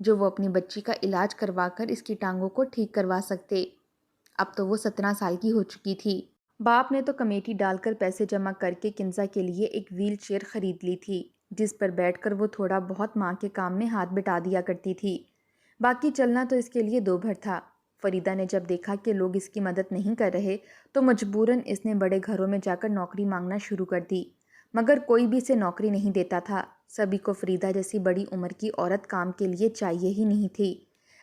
جو وہ اپنی بچی کا علاج کروا کر اس کی ٹانگوں کو ٹھیک کروا سکتے۔ اب تو وہ 17 سال کی ہو چکی تھی۔ باپ نے تو کمیٹی ڈال کر پیسے جمع کر کے کنزا کے لیے ایک ویل چیئر خرید لی تھی، جس پر بیٹھ کر وہ تھوڑا بہت ماں کے کام میں ہاتھ بٹا دیا کرتی تھی۔ باقی چلنا تو اس کے لیے دو بھر تھا۔ فریدہ نے جب دیکھا کہ لوگ اس کی مدد نہیں کر رہے تو مجبوراً اس نے بڑے گھروں میں جا کر نوکری مانگنا شروع کر دی، مگر کوئی بھی اسے نوکری نہیں دیتا تھا۔ سبھی کو فریدہ جیسی بڑی عمر کی عورت کام کے لیے چاہیے ہی نہیں تھی۔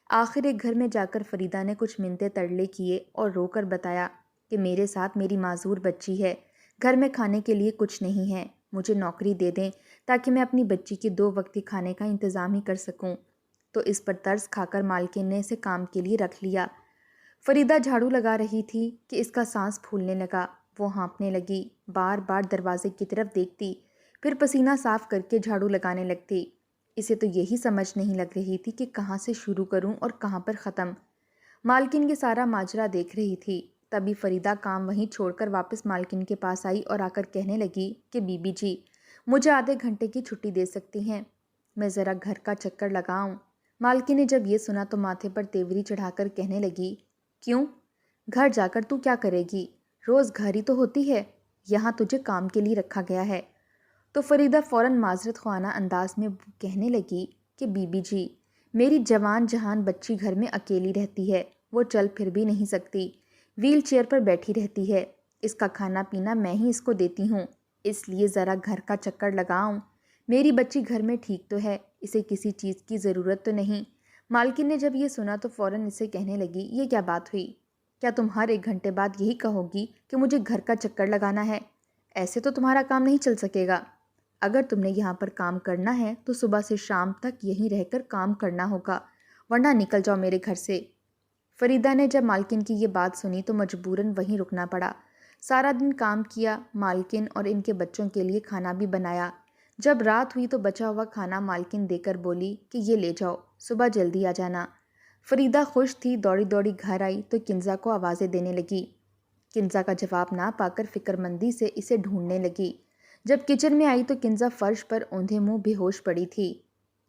آخر ایک گھر میں جا کر فریدہ نے کچھ منتیں ترلے کیے اور رو کر بتایا کہ میرے ساتھ میری معذور بچی ہے، گھر میں کھانے کے لیے کچھ نہیں ہے، مجھے نوکری دے دیں تاکہ میں اپنی بچی کے 2 وقتی کھانے کا انتظام ہی کر سکوں۔ تو اس پر ترس کھا کر مالکن نے اسے کام کے لیے رکھ لیا۔ فریدہ جھاڑو لگا رہی تھی کہ اس کا سانس پھولنے لگا۔ وہ ہانپنے لگی، بار بار دروازے کی طرف دیکھتی، پھر پسینہ صاف کر کے جھاڑو لگانے لگتی۔ اسے تو یہی سمجھ نہیں لگ رہی تھی کہ کہاں سے شروع کروں اور کہاں پر ختم۔ مالکن یہ سارا ماجرا دیکھ رہی تھی۔ تبھی فریدہ کام وہیں چھوڑ کر واپس مالکن کے پاس آئی اور آ کر کہنے لگی کہ بی بی جی، مجھے آدھے گھنٹے کی چھٹی دے سکتی ہیں، میں ذرا گھر کا چکر لگاؤں۔ مالکن نے جب یہ سنا تو ماتھے پر تیوری چڑھا کر کہنے لگی، کیوں؟ گھر جا کر تو کیا کرے گی؟ روز گھر ہی تو ہوتی ہے، یہاں تجھے کام کے لیے رکھا گیا ہے۔ تو فریدہ فوراً معذرت خواہانہ انداز میں کہنے لگی کہ بی بی جی، میری جوان جہان بچی گھر میں اکیلی رہتی ہے، وہ چل پھر بھی نہیں سکتی، ویل چیئر پر بیٹھی رہتی ہے، اس کا کھانا پینا میں ہی اس کو دیتی ہوں، اس لیے ذرا گھر کا چکر لگاؤں۔ میری بچی گھر میں ٹھیک تو ہے، اسے کسی چیز کی ضرورت تو نہیں۔ مالکن نے جب یہ سنا تو فوراً اسے کہنے لگی، یہ کیا بات ہوئی؟ کیا تم ہر 1 گھنٹے بعد یہی کہو گی کہ مجھے گھر کا چکر لگانا ہے؟ ایسے تو تمہارا کام نہیں چل سکے گا۔ اگر تم نے یہاں پر کام کرنا ہے تو صبح سے شام تک یہیں رہ کر کام کرنا ہوگا، ورنہ نکل جاؤ میرے گھر سے۔ فریدہ نے جب مالکن کی یہ بات سنی تو مجبوراً وہیں رکنا پڑا۔ سارا دن کام کیا، مالکن اور ان کے بچوں کے لیے کھانا بھی بنایا۔ جب رات ہوئی تو بچا ہوا کھانا مالکن دے کر بولی کہ یہ لے جاؤ، صبح جلدی آ جانا۔ فریدہ خوش تھی، دوڑی دوڑی گھر آئی تو کنزا کو آوازیں دینے لگی۔ کنزا کا جواب نہ پا کر فکر مندی سے اسے ڈھونڈنے لگی۔ جب کچن میں آئی تو کنزا فرش پر اوندھے منہ بے ہوش پڑی تھی۔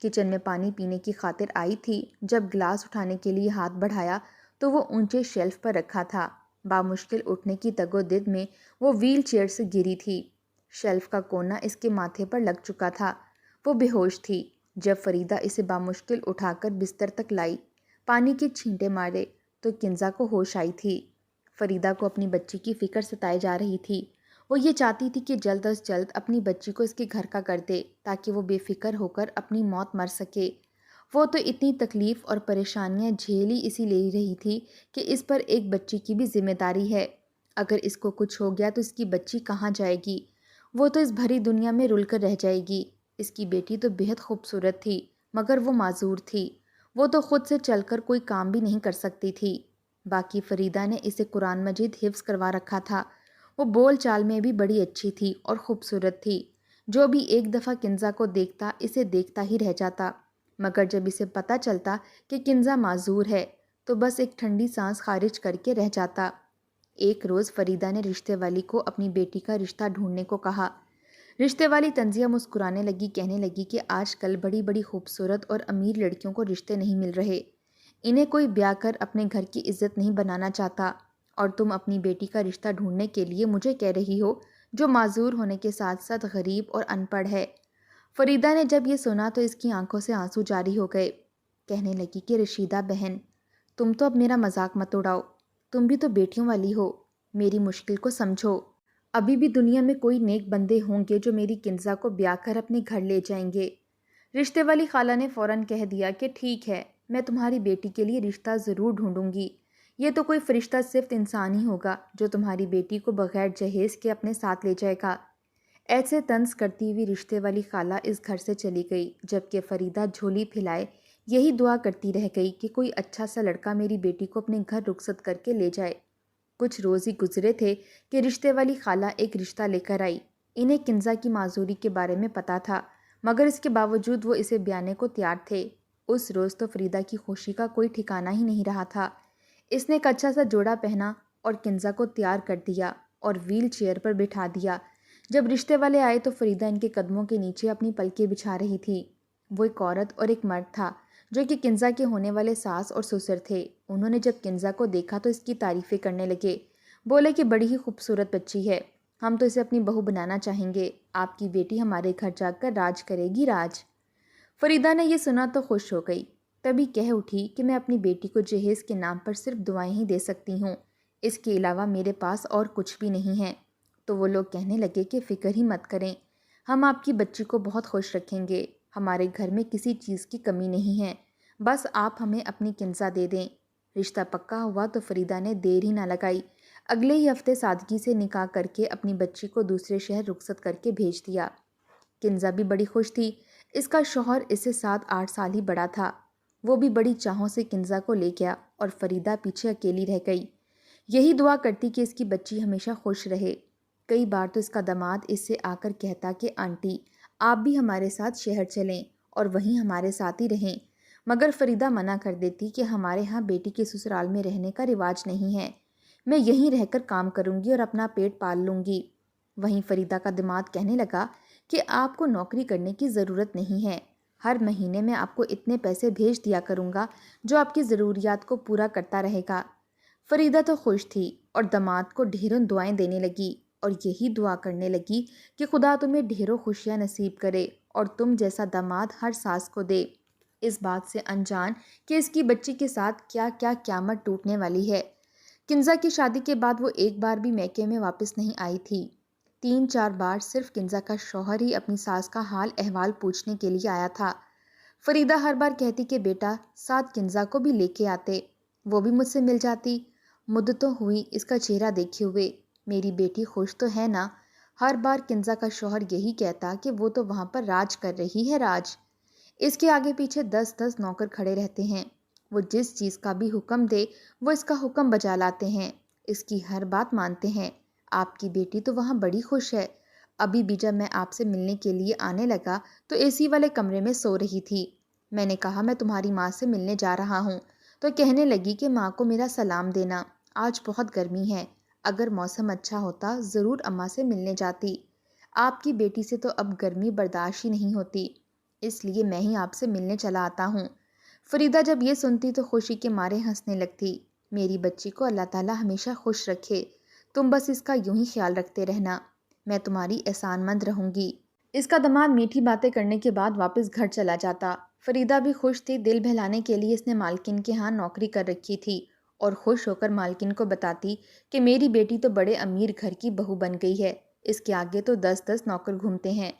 کچن میں پانی پینے کی خاطر آئی تھی، جب گلاس اٹھانے کے لیے ہاتھ بڑھایا تو وہ اونچے شیلف پر رکھا تھا۔ بامشکل اٹھنے کی تگودد میں وہ ویل چیئر سے گری تھی۔ شیلف کا کونا اس کے ماتھے پر لگ چکا تھا۔ وہ بے ہوش تھی۔ جب فریدہ اسے بامشکل اٹھا کر بستر تک لائی، پانی کے چھینٹے مارے تو کنزا کو ہوش آئی تھی۔ فریدہ کو اپنی بچی کی فکر ستائے جا رہی تھی۔ وہ یہ چاہتی تھی کہ جلد از جلد اپنی بچی کو اس کے گھر کا کر دے تاکہ وہ بے فکر ہو کر اپنی موت مر سکے۔ وہ تو اتنی تکلیف اور پریشانیاں جھیلی اسی لے رہی تھی کہ اس پر ایک بچی کی بھی ذمہ داری ہے۔ اگر اس کو کچھ ہو گیا تو اس کی بچی کہاں جائے گی؟ وہ تو اس بھری دنیا میں رل کر رہ جائے گی۔ اس کی بیٹی تو بہت خوبصورت تھی، مگر وہ معذور تھی۔ وہ تو خود سے چل کر کوئی کام بھی نہیں کر سکتی تھی۔ باقی فریدہ نے اسے قرآن مجید حفظ کروا رکھا تھا۔ وہ بول چال میں بھی بڑی اچھی تھی اور خوبصورت تھی۔ جو بھی ایک دفعہ کنزا کو دیکھتا اسے دیکھتا ہی رہ جاتا، مگر جب اسے پتہ چلتا کہ کنزا معذور ہے تو بس ایک ٹھنڈی سانس خارج کر کے رہ جاتا۔ ایک روز فریدہ نے رشتے والی کو اپنی بیٹی کا رشتہ ڈھونڈنے کو کہا۔ رشتے والی تنزیہ مسکرانے لگی، کہنے لگی کہ آج کل بڑی بڑی خوبصورت اور امیر لڑکیوں کو رشتے نہیں مل رہے، انہیں کوئی بیاہ کر اپنے گھر کی عزت نہیں بنانا چاہتا، اور تم اپنی بیٹی کا رشتہ ڈھونڈنے کے لیے مجھے کہہ رہی ہو، جو معذور ہونے کے ساتھ ساتھ غریب اور ان پڑھ ہے۔ فریدہ نے جب یہ سنا تو اس کی آنکھوں سے آنسو جاری ہو گئے۔ کہنے لگی کہ رشیدہ بہن، تم تو اب میرا مذاق مت اڑاؤ، تم بھی تو بیٹیوں والی ہو، میری مشکل کو سمجھو۔ ابھی بھی دنیا میں کوئی نیک بندے ہوں گے جو میری کنزا کو بیاہ کر اپنے گھر لے جائیں گے۔ رشتے والی خالہ نے فوراً کہہ دیا کہ ٹھیک ہے، میں تمہاری بیٹی کے لیے رشتہ ضرور ڈھونڈوں گی۔ یہ تو کوئی فرشتہ صرف انسان ہی ہوگا جو تمہاری بیٹی کو بغیر جہیز کے اپنے ساتھ لے جائے گا۔ ایسے طنز کرتی ہوئی رشتے والی خالہ اس گھر سے چلی گئی، جبکہ فریدہ جھولی پھیلائے یہی دعا کرتی رہ گئی کہ کوئی اچھا سا لڑکا میری بیٹی کو اپنے گھر رخصت کر کے لے جائے۔ کچھ روز ہی گزرے تھے کہ رشتے والی خالہ ایک رشتہ لے کر آئی۔ انہیں کنزا کی معذوری کے بارے میں پتہ تھا، مگر اس کے باوجود وہ اسے بیانے کو تیار تھے۔ اس روز تو فریدہ کی خوشی کا کوئی ٹھکانہ ہی نہیں رہا تھا۔ اس نے ایک اچھا سا جوڑا پہنا اور کنزا کو تیار کر دیا اور ویل چیئر پر بٹھا دیا۔ جب رشتے والے آئے تو فریدہ ان کے قدموں کے نیچے اپنی پلکیں بچھا رہی تھی۔ وہ ایک عورت اور ایک مرد تھا جو کہ کنزا کے ہونے والے ساس اور سسر تھے۔ انہوں نے جب کنزا کو دیکھا تو اس کی تعریفیں کرنے لگے، بولے کہ بڑی ہی خوبصورت بچی ہے، ہم تو اسے اپنی بہو بنانا چاہیں گے، آپ کی بیٹی ہمارے گھر جا کر راج کرے گی، راج۔ فریدہ نے یہ سنا تو خوش ہو گئی، تبھی کہہ اٹھی کہ میں اپنی بیٹی کو جہیز کے نام پر صرف دعائیں ہی دے سکتی ہوں، اس کے علاوہ میرے پاس اور کچھ بھی نہیں ہے۔ تو وہ لوگ کہنے لگے کہ فکر ہی مت کریں، ہم آپ کی بچی کو بہت خوش رکھیں گے، ہمارے گھر میں کسی چیز کی کمی نہیں ہے، بس آپ ہمیں اپنی کنزا دے دیں۔ رشتہ پکا ہوا تو فریدہ نے دیر ہی نہ لگائی، اگلے ہی ہفتے سادگی سے نکاح کر کے اپنی بچی کو دوسرے شہر رخصت کر کے بھیج دیا۔ کنزا بھی بڑی خوش تھی، اس کا شوہر اس سے 7-8 سال ہی بڑا تھا، وہ بھی بڑی چاہوں سے کنزا کو لے گیا اور فریدہ پیچھے اکیلی رہ گئی۔ یہی دعا کرتی کہ اس کی بچی ہمیشہ خوش رہے۔ کئی بار تو اس کا داماد اس سے آ کر کہتا کہ آنٹی آپ بھی ہمارے ساتھ شہر چلیں اور وہیں ہمارے ساتھ ہی رہیں، مگر فریدہ منع کر دیتی کہ ہمارے ہاں بیٹی کے سسرال میں رہنے کا رواج نہیں ہے، میں یہیں رہ کر کام کروں گی اور اپنا پیٹ پال لوں گی۔ وہیں فریدہ کا داماد کہنے لگا کہ آپ کو نوکری کرنے کی ضرورت نہیں ہے، ہر مہینے میں آپ کو اتنے پیسے بھیج دیا کروں گا جو آپ کی ضروریات کو پورا کرتا رہے گا۔ فریدہ تو خوش تھی اور داماد کو ڈھیروں دعائیں دینے لگی اور یہی دعا کرنے لگی کہ خدا تمہیں ڈھیروں خوشیاں نصیب کرے اور تم جیسا داماد ہر ساس کو دے، اس بات سے انجان کہ اس کی بچی کے ساتھ کیا کیا قیامت ٹوٹنے والی ہے۔ کنزا کی شادی کے بعد وہ ایک بار بھی میکے میں واپس نہیں آئی تھی، 3-4 بار صرف کنزا کا شوہر ہی اپنی ساس کا حال احوال پوچھنے کے لیے آیا تھا۔ فریدہ ہر بار کہتی کہ بیٹا ساتھ کنزا کو بھی لے کے آتے، وہ بھی مجھ سے مل جاتی، مدتوں ہوئی اس کا چہرہ دیکھے ہوئے، میری بیٹی خوش تو ہے نا؟ ہر بار کنزا کا شوہر یہی کہتا کہ وہ تو وہاں پر راج کر رہی ہے، راج، اس کے آگے پیچھے 10-10 نوکر کھڑے رہتے ہیں، وہ جس چیز کا بھی حکم دے وہ اس کا حکم بجا لاتے ہیں، اس کی ہر بات مانتے ہیں، آپ کی بیٹی تو وہاں بڑی خوش ہے، ابھی بھی جب میں آپ سے ملنے کے لیے آنے لگا تو اے سی والے کمرے میں سو رہی تھی، میں نے کہا میں تمہاری ماں سے ملنے جا رہا ہوں تو کہنے لگی کہ ماں کو میرا سلام دینا، آج بہت گرمی ہے، اگر موسم اچھا ہوتا ضرور اماں سے ملنے جاتی، آپ کی بیٹی سے تو اب گرمی برداشت ہی نہیں ہوتی، اس لیے میں ہی آپ سے ملنے چلا آتا ہوں۔ فریدہ جب یہ سنتی تو خوشی کے مارے ہنسنے لگتی، میری بچی کو اللہ تعالیٰ ہمیشہ خوش رکھے، تم بس اس کا یوں ہی خیال رکھتے رہنا، میں تمہاری احسان مند رہوں گی۔ اس کا داماد میٹھی باتیں کرنے کے بعد واپس گھر چلا جاتا۔ فریدہ بھی خوش تھی، دل بہلانے کے لیے اس نے مالکن کے ہاں نوکری کر رکھی تھی اور خوش ہو کر مالکن کو بتاتی کہ میری بیٹی تو بڑے امیر گھر کی بہو بن گئی ہے، اس کے آگے تو 10-10 نوکر گھومتے ہیں،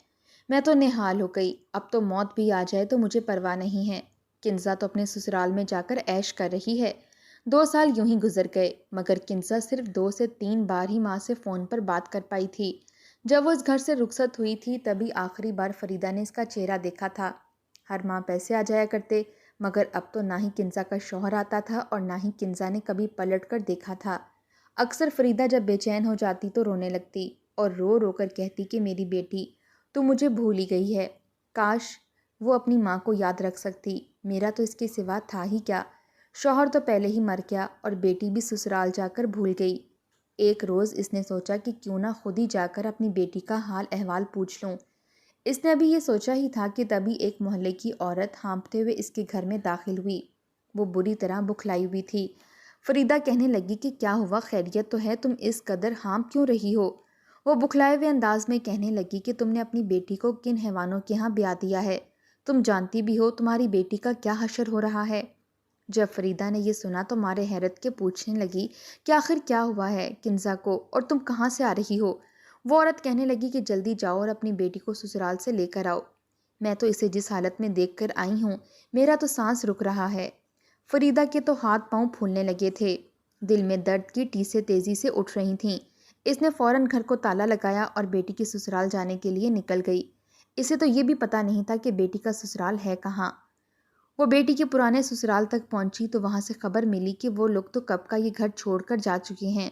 میں تو نہال ہو گئی، اب تو موت بھی آ جائے تو مجھے پرواہ نہیں ہے، کنزا تو اپنے سسرال میں جا کر عیش کر رہی ہے۔ 2 سال یوں ہی گزر گئے، مگر کنزا صرف 2 سے 3 بار ہی ماں سے فون پر بات کر پائی تھی۔ جب وہ اس گھر سے رخصت ہوئی تھی تبھی آخری بار فریدہ نے اس کا چہرہ دیکھا تھا۔ ہر ماہ پیسے آ جایا کرتے، مگر اب تو نہ ہی کنزا کا شوہر آتا تھا اور نہ ہی کنزا نے کبھی پلٹ کر دیکھا تھا۔ اکثر فریدہ جب بے چین ہو جاتی تو رونے لگتی اور رو رو کر کہتی کہ میری بیٹی تو مجھے بھول ہی گئی ہے، کاش وہ اپنی ماں کو یاد رکھ سکتی، میرا تو اس کے سوا تھا ہی کیا، شوہر تو پہلے ہی مر گیا اور بیٹی بھی سسرال جا کر بھول گئی۔ ایک روز اس نے سوچا کہ کیوں نہ خود ہی جا کر اپنی بیٹی کا حال احوال پوچھ لوں۔ اس نے ابھی یہ سوچا ہی تھا کہ تبھی ایک محلے کی عورت ہانپتے ہوئے اس کے گھر میں داخل ہوئی، وہ بری طرح بکھلائی ہوئی تھی۔ فریدہ کہنے لگی کہ کیا ہوا، خیریت تو ہے، تم اس قدر ہانپ کیوں رہی ہو؟ وہ بکھلائے ہوئے انداز میں کہنے لگی کہ تم نے اپنی بیٹی کو کن حیوانوں کے ہاں بیاہ دیا ہے، تم جانتی بھی ہو تمہاری بیٹی کا کیا حشر ہو رہا ہے۔ جب فریدہ نے یہ سنا تو مارے حیرت کے پوچھنے لگی کہ آخر کیا ہوا ہے کنزا کو اور تم کہاں سے آ رہی ہو؟ وہ عورت کہنے لگی کہ جلدی جاؤ اور اپنی بیٹی کو سسرال سے لے کر آؤ، میں تو اسے جس حالت میں دیکھ کر آئی ہوں میرا تو سانس رک رہا ہے۔ فریدہ کے تو ہاتھ پاؤں پھولنے لگے تھے، دل میں درد کی ٹیسیں تیزی سے اٹھ رہی تھیں، اس نے فوراً گھر کو تالا لگایا اور بیٹی کی سسرال جانے کے لیے نکل گئی۔ اسے تو یہ بھی پتہ نہیں تھا کہ بیٹی کا سسرال ہے کہاں۔ وہ بیٹی کے پرانے سسرال تک پہنچی تو وہاں سے خبر ملی کہ وہ لوگ تو کب کا یہ گھر چھوڑ کر جا چکے ہیں۔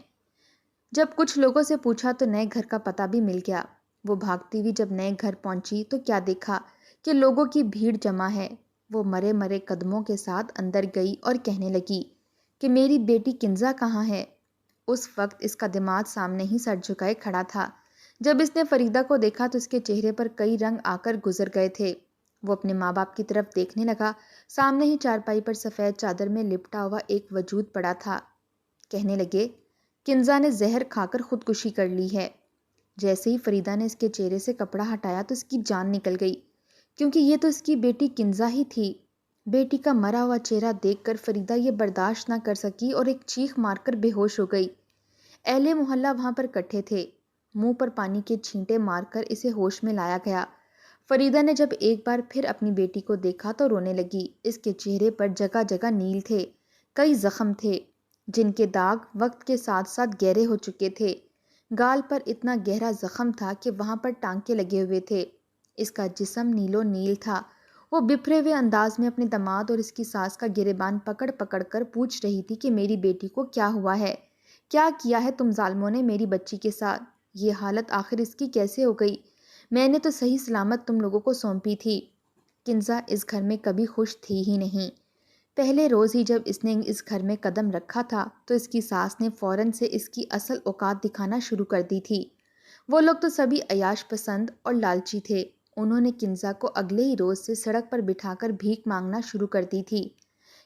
جب کچھ لوگوں سے پوچھا تو نئے گھر کا پتہ بھی مل گیا۔ وہ بھاگتی ہوئی جب نئے گھر پہنچی تو کیا دیکھا کہ لوگوں کی بھیڑ جمع ہے۔ وہ مرے مرے قدموں کے ساتھ اندر گئی اور کہنے لگی کہ میری بیٹی کنزا کہاں ہے؟ اس وقت اس کا داماد سامنے ہی سر جھکائے کھڑا تھا۔ جب اس نے فریدہ کو دیکھا تو اس کے چہرے پر کئی رنگ آ کر گزر گئے تھے۔ وہ اپنے ماں باپ کی طرف دیکھنے لگا۔ سامنے ہی چارپائی پر سفید چادر میں لپٹا ہوا ایک وجود پڑا تھا۔ کہنے لگے، کنزا نے زہر کھا کر خودکشی کر لی ہے۔ جیسے ہی فریدہ نے اس کے چہرے سے کپڑا ہٹایا تو اس کی جان نکل گئی، کیونکہ یہ تو اس کی بیٹی کنزا ہی تھی۔ بیٹی کا مرا ہوا چہرہ دیکھ کر فریدہ یہ برداشت نہ کر سکی اور ایک چیخ مار کر بے ہوش ہو گئی۔ اہل محلہ وہاں پر اکٹھے تھے۔ منہ پر پانی کے چھینٹے مار کر اسے ہوش میں لایا گیا۔ فریدہ نے جب ایک بار پھر اپنی بیٹی کو دیکھا تو رونے لگی۔ اس کے چہرے پر جگہ جگہ نیل تھے، کئی زخم تھے جن کے داغ وقت کے ساتھ ساتھ گہرے ہو چکے تھے۔ گال پر اتنا گہرا زخم تھا کہ وہاں پر ٹانکے لگے ہوئے تھے۔ اس کا جسم نیلو نیل تھا۔ وہ بپھرے ہوئے انداز میں اپنے داماد اور اس کی ساس کا گریبان پکڑ پکڑ کر پوچھ رہی تھی کہ میری بیٹی کو کیا ہوا ہے؟ کیا کیا ہے تم ظالموں نے میری بچی کے ساتھ؟ یہ حالت آخر اس کی کیسے ہو گئی؟ میں نے تو صحیح سلامت تم لوگوں کو سونپی تھی۔ کنزا اس گھر میں کبھی خوش تھی ہی نہیں۔ پہلے روز ہی جب اس نے اس گھر میں قدم رکھا تھا تو اس کی ساس نے فوراً سے اس کی اصل اوقات دکھانا شروع کر دی تھی۔ وہ لوگ تو سبھی عیاش پسند اور لالچی تھے۔ انہوں نے کنزا کو اگلے ہی روز سے سڑک پر بٹھا کر بھیک مانگنا شروع کر دی تھی۔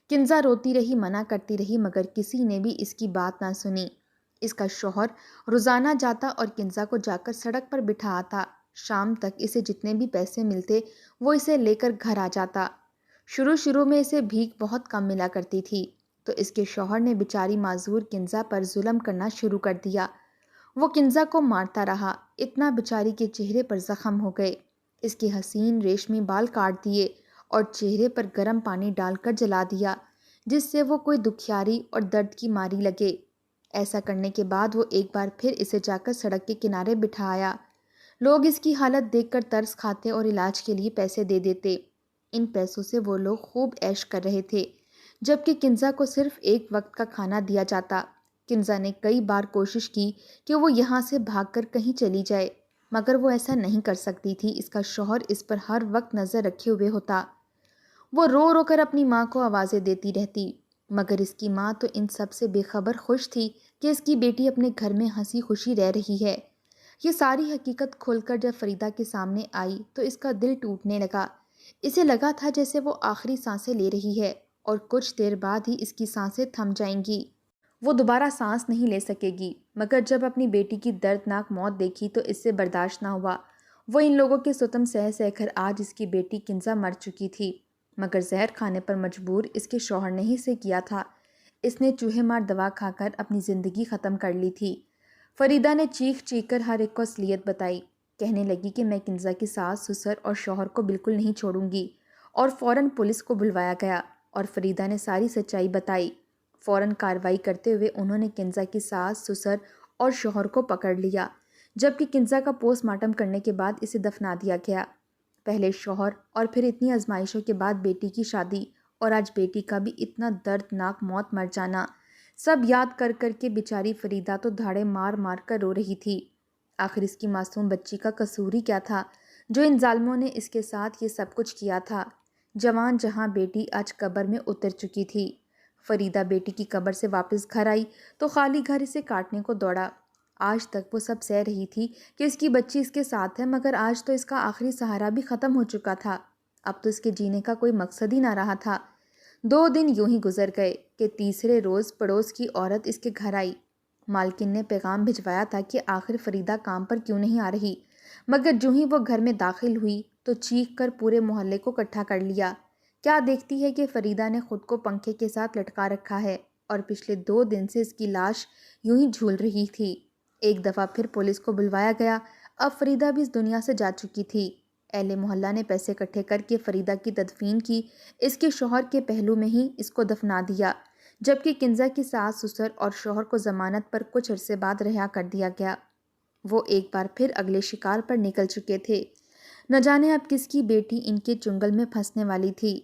کنزا روتی رہی، منع کرتی رہی، مگر کسی نے بھی اس کی بات نہ سنی۔ اس کا شوہر روزانہ جاتا اور کنزا کو جا کر سڑک پر بٹھا آتا۔ شام تک اسے جتنے بھی پیسے ملتے وہ اسے لے کر گھر آ جاتا۔ شروع میں اسے بھیک بہت کم ملا کرتی تھی تو اس کے شوہر نے بیچاری معذور کنزا پر ظلم کرنا شروع کر دیا۔ وہ کنزا کو مارتا رہا، اتنا بیچاری کے چہرے پر زخم ہو گئے۔ اس کے حسین ریشمی بال کاٹ دیے اور چہرے پر گرم پانی ڈال کر جلا دیا، جس سے وہ کوئی دکھیاری اور درد کی ماری لگے۔ ایسا کرنے کے بعد وہ ایک بار پھر اسے جا کر سڑک کے کنارے بٹھا آیا۔ لوگ اس کی حالت دیکھ کر ترس کھاتے اور علاج کے لیے پیسے دے دیتے۔ ان پیسوں سے وہ لوگ خوب عیش کر رہے تھے، جبکہ کنزا کو صرف ایک وقت کا کھانا دیا جاتا۔ کنزا نے کئی بار کوشش کی کہ وہ یہاں سے بھاگ کر کہیں چلی جائے، مگر وہ ایسا نہیں کر سکتی تھی۔ اس کا شوہر اس پر ہر وقت نظر رکھے ہوئے ہوتا۔ وہ رو رو کر اپنی ماں کو آوازیں دیتی رہتی، مگر اس کی ماں تو ان سب سے بے خبر خوش تھی کہ اس کی بیٹی اپنے گھر میں ہنسی خوشی رہ رہی ہے۔ یہ ساری حقیقت کھل کر جب فریدہ کے سامنے آئی تو اس کا دل ٹوٹنے لگا۔ اسے لگا تھا جیسے وہ آخری سانسیں لے رہی ہے اور کچھ دیر بعد ہی اس کی سانسیں تھم جائیں گی۔ وہ دوبارہ سانس نہیں لے سکے گی، مگر جب اپنی بیٹی کی دردناک موت دیکھی تو اس سے برداشت نہ ہوا۔ وہ ان لوگوں کے ستم سہ سہ کر آج اس کی بیٹی کنزا مر چکی تھی، مگر زہر کھانے پر مجبور اس کے شوہر نے ہی سے کیا تھا۔ اس نے چوہے مار دوا کھا کر اپنی زندگی ختم کر لی تھی۔ فریدہ نے چیخ چیخ کر ہر ایک کو اصلیت بتائی۔ کہنے لگی کہ میں کنزا کی ساس، سسر اور شوہر کو بالکل نہیں چھوڑوں گی، اور فوراً پولیس کو بلوایا گیا اور فریدہ نے ساری سچائی بتائی۔ فوراً کارروائی کرتے ہوئے انہوں نے کنزا کی ساس، سسر اور شوہر کو پکڑ لیا، جبکہ کنزا کا پوسٹ مارٹم کرنے کے بعد اسے دفنا دیا گیا۔ پہلے شوہر اور پھر اتنی آزمائشوں کے بعد بیٹی کی شادی، اور آج بیٹی کا بھی اتنا دردناک موت مر جانا، سب یاد کر کر کے بیچاری فریدہ تو دھاڑے مار مار کر رو رہی تھی۔ آخر اس کی معصوم بچی کا قصور ہی کیا تھا جو ان ظالموں نے اس کے ساتھ یہ سب کچھ کیا تھا؟ جوان جہاں بیٹی آج قبر میں اتر چکی تھی۔ فریدہ بیٹی کی قبر سے واپس گھر آئی تو خالی گھر اسے کاٹنے کو دوڑا۔ آج تک وہ سب سہ رہی تھی کہ اس کی بچی اس کے ساتھ ہے، مگر آج تو اس کا آخری سہارا بھی ختم ہو چکا تھا۔ اب تو اس کے جینے کا کوئی مقصد ہی نہ رہا تھا۔ 2 دن یوں ہی گزر گئے کہ تیسرے روز پڑوس کی عورت اس کے گھر آئی۔ مالکن نے پیغام بھجوایا تھا کہ آخر فریدہ کام پر کیوں نہیں آ رہی، مگر جو ہی وہ گھر میں داخل ہوئی تو چیخ کر پورے محلے کو اکٹھا کر لیا۔ کیا دیکھتی ہے کہ فریدہ نے خود کو پنکھے کے ساتھ لٹکا رکھا ہے اور پچھلے 2 دن سے اس کی لاش یوں ہی جھول رہی تھی۔ ایک دفعہ پھر پولیس کو بلوایا گیا۔ اب فریدہ بھی اس دنیا سے جا چکی تھی۔ اہل محلہ نے پیسے اکٹھے کر کے فریدہ کی تدفین کی۔ اس کے شوہر کے پہلو میں ہی اس کو دفنا دیا، جبکہ کنزا کی ساس، سسر اور شوہر کو ضمانت پر کچھ عرصے بعد رہا کر دیا گیا۔ وہ ایک بار پھر اگلے شکار پر نکل چکے تھے۔ نہ جانے اب کس کی بیٹی ان کے چنگل میں پھنسنے والی تھی۔